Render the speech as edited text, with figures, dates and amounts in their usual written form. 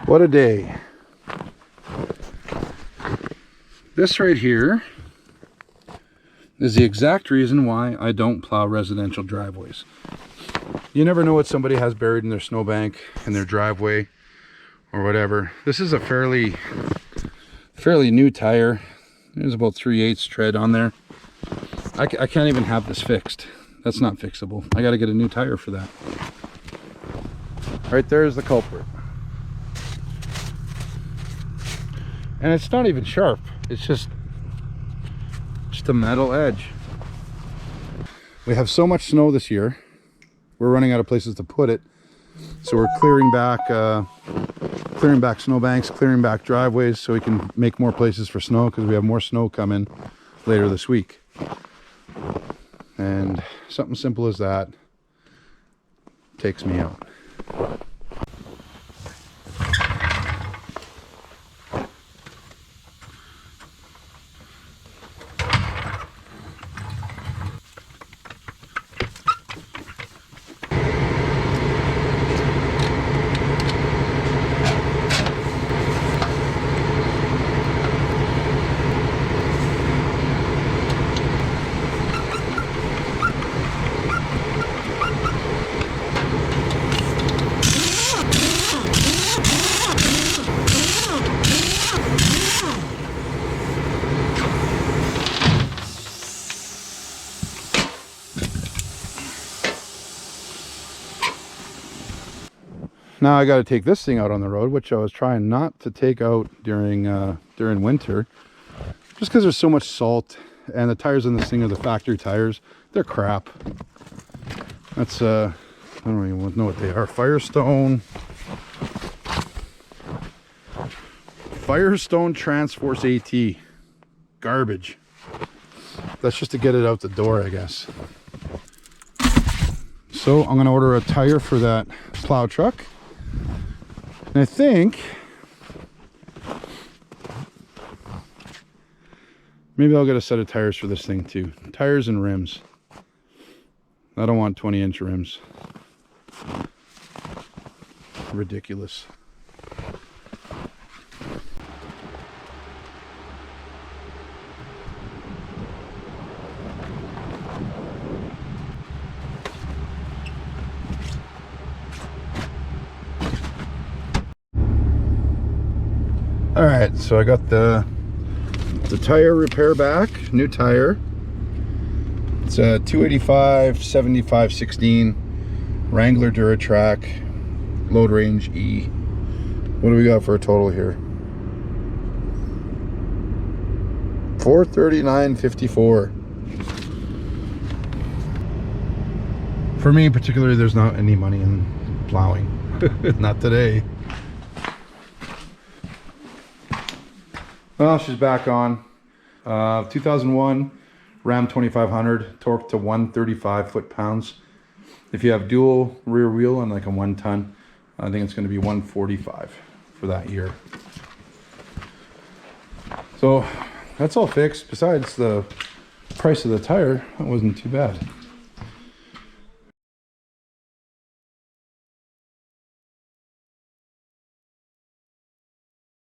What a day. This right here is the exact reason why I don't plow residential driveways. You never know what somebody has buried in their snowbank, in their driveway, or whatever. This is a fairly new tire. There's about 3/8 tread on there. I can't even have this fixed. That's not fixable. I got to get a new tire for that. Right there is the culprit. And it's not even sharp. It's just a metal edge. We have so much snow this year. We're running out of places to put it. So we're clearing back snowbanks, clearing back driveways so we can make more places for snow, because we have more snow coming later this week. And something simple as that takes me out. Now I got to take this thing out on the road, which I was trying not to take out during winter, just because there's so much salt, and the tires in this thing are the factory tires. They're crap. That's I don't even know what they are. Firestone Transforce AT. Garbage. That's just to get it out the door, I guess. So I'm going to order a tire for that plow truck. And I think maybe I'll get a set of tires for this thing too. Tires and rims. I don't want 20-inch rims. Ridiculous. All right, so I got the tire repair back, new tire. It's a 285 75 16 Wrangler Duratrack load range E. What do we got for a total here? 439.54. For me particularly, there's not any money in plowing. Not today. Well, she's back on. 2001 Ram 2500, torque to 135 foot-pounds. If you have dual rear wheel and like a 1-ton, I think it's going to be 145 for that year. So that's all fixed. Besides the price of the tire, that wasn't too bad.